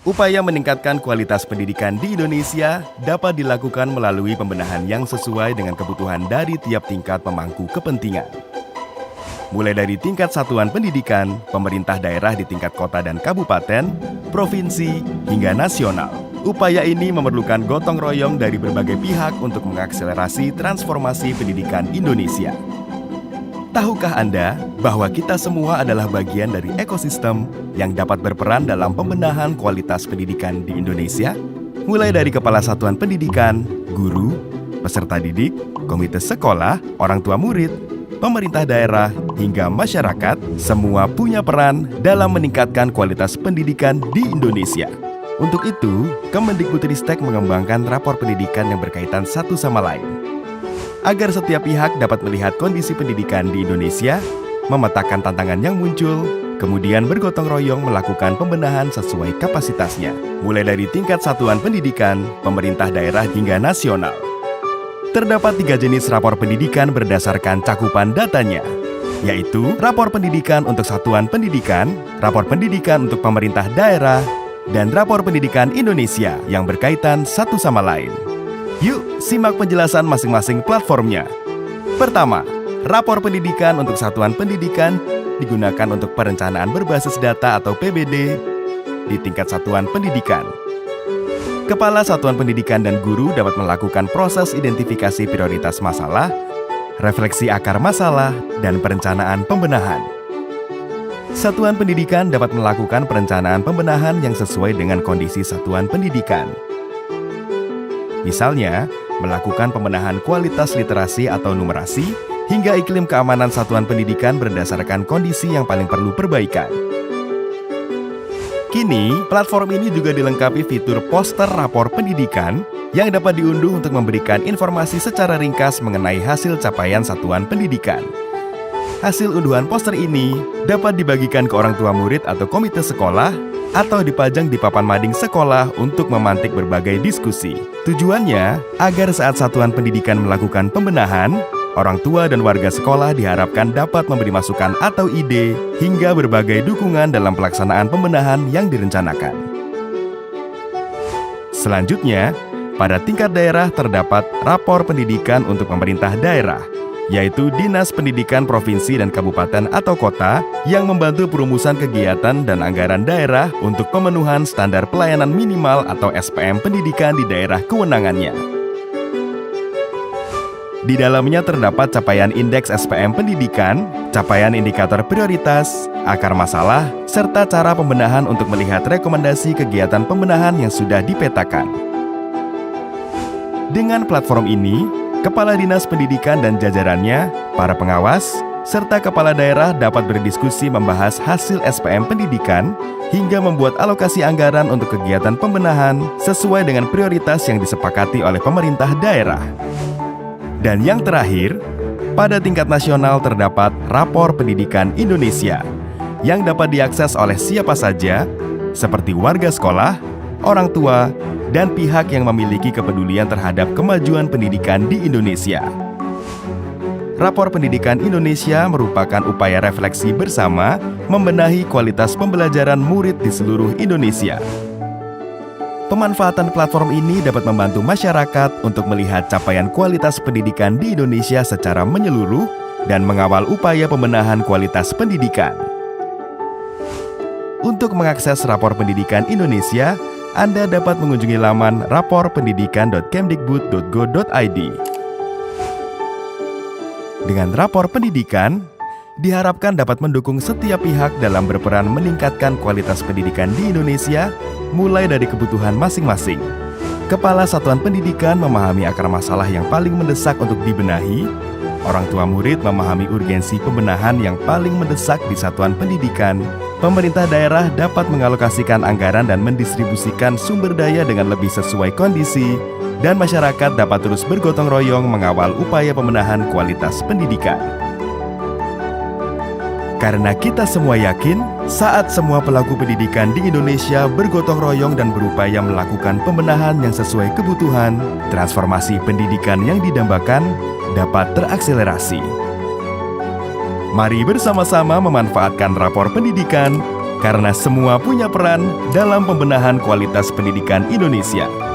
Upaya meningkatkan kualitas pendidikan di Indonesia dapat dilakukan melalui pembenahan yang sesuai dengan kebutuhan dari tiap tingkat pemangku kepentingan. Mulai dari tingkat satuan pendidikan, pemerintah daerah di tingkat kota dan kabupaten, provinsi, hingga nasional. Upaya ini memerlukan gotong royong dari berbagai pihak untuk mengakselerasi transformasi pendidikan Indonesia. Tahukah Anda bahwa kita semua adalah bagian dari ekosistem yang dapat berperan dalam pembenahan kualitas pendidikan di Indonesia? Mulai dari kepala satuan pendidikan, guru, peserta didik, komite sekolah, orang tua murid, pemerintah daerah, hingga masyarakat, semua punya peran dalam meningkatkan kualitas pendidikan di Indonesia. Untuk itu, Kemendikbudristek mengembangkan rapor pendidikan yang berkaitan satu sama lain. Agar setiap pihak dapat melihat kondisi pendidikan di Indonesia, memetakan tantangan yang muncul, kemudian bergotong royong melakukan pembenahan sesuai kapasitasnya, mulai dari tingkat satuan pendidikan, pemerintah daerah hingga nasional. Terdapat 3 jenis rapor pendidikan berdasarkan cakupan datanya, yaitu rapor pendidikan untuk satuan pendidikan, rapor pendidikan untuk pemerintah daerah, dan rapor pendidikan Indonesia yang berkaitan satu sama lain. Yuk, simak penjelasan masing-masing platformnya. Pertama, rapor pendidikan untuk satuan pendidikan digunakan untuk perencanaan berbasis data atau PBD di tingkat satuan pendidikan. Kepala satuan pendidikan dan guru dapat melakukan proses identifikasi prioritas masalah, refleksi akar masalah, dan perencanaan pembenahan. Satuan pendidikan dapat melakukan perencanaan pembenahan yang sesuai dengan kondisi satuan pendidikan. Misalnya, melakukan pembenahan kualitas literasi atau numerasi, hingga iklim keamanan satuan pendidikan berdasarkan kondisi yang paling perlu perbaikan. Kini, platform ini juga dilengkapi fitur poster rapor pendidikan yang dapat diunduh untuk memberikan informasi secara ringkas mengenai hasil capaian satuan pendidikan. Hasil unduhan poster ini dapat dibagikan ke orang tua murid atau komite sekolah, atau dipajang di papan mading sekolah untuk memantik berbagai diskusi. Tujuannya, agar saat satuan pendidikan melakukan pembenahan, orang tua dan warga sekolah diharapkan dapat memberi masukan atau ide hingga berbagai dukungan dalam pelaksanaan pembenahan yang direncanakan. Selanjutnya, pada tingkat daerah terdapat rapor pendidikan untuk pemerintah daerah, yaitu Dinas Pendidikan Provinsi dan Kabupaten atau Kota yang membantu perumusan kegiatan dan anggaran daerah untuk pemenuhan standar pelayanan minimal atau SPM pendidikan di daerah kewenangannya. Di dalamnya terdapat capaian indeks SPM pendidikan, capaian indikator prioritas, akar masalah, serta cara pembenahan untuk melihat rekomendasi kegiatan pembenahan yang sudah dipetakan. Dengan platform ini, Kepala Dinas Pendidikan dan jajarannya, para pengawas, serta kepala daerah dapat berdiskusi membahas hasil SPM pendidikan hingga membuat alokasi anggaran untuk kegiatan pembenahan sesuai dengan prioritas yang disepakati oleh pemerintah daerah. Dan yang terakhir, pada tingkat nasional terdapat Rapor Pendidikan Indonesia yang dapat diakses oleh siapa saja, seperti warga sekolah, orang tua, dan pihak yang memiliki kepedulian terhadap kemajuan pendidikan di Indonesia. Rapor Pendidikan Indonesia merupakan upaya refleksi bersama membenahi kualitas pembelajaran murid di seluruh Indonesia. Pemanfaatan platform ini dapat membantu masyarakat untuk melihat capaian kualitas pendidikan di Indonesia secara menyeluruh dan mengawal upaya pembenahan kualitas pendidikan. Untuk mengakses Rapor Pendidikan Indonesia, Anda dapat mengunjungi laman raporpendidikan.kemdikbud.go.id. Dengan rapor pendidikan, diharapkan dapat mendukung setiap pihak dalam berperan meningkatkan kualitas pendidikan di Indonesia, mulai dari kebutuhan masing-masing. Kepala satuan pendidikan memahami akar masalah yang paling mendesak untuk dibenahi, orang tua murid memahami urgensi pembenahan yang paling mendesak di satuan pendidikan, pemerintah daerah dapat mengalokasikan anggaran dan mendistribusikan sumber daya dengan lebih sesuai kondisi, dan masyarakat dapat terus bergotong royong mengawal upaya pembenahan kualitas pendidikan. Karena kita semua yakin, saat semua pelaku pendidikan di Indonesia bergotong royong dan berupaya melakukan pembenahan yang sesuai kebutuhan, transformasi pendidikan yang didambakan dapat terakselerasi. Mari bersama-sama memanfaatkan rapor pendidikan karena semua punya peran dalam pembenahan kualitas pendidikan Indonesia.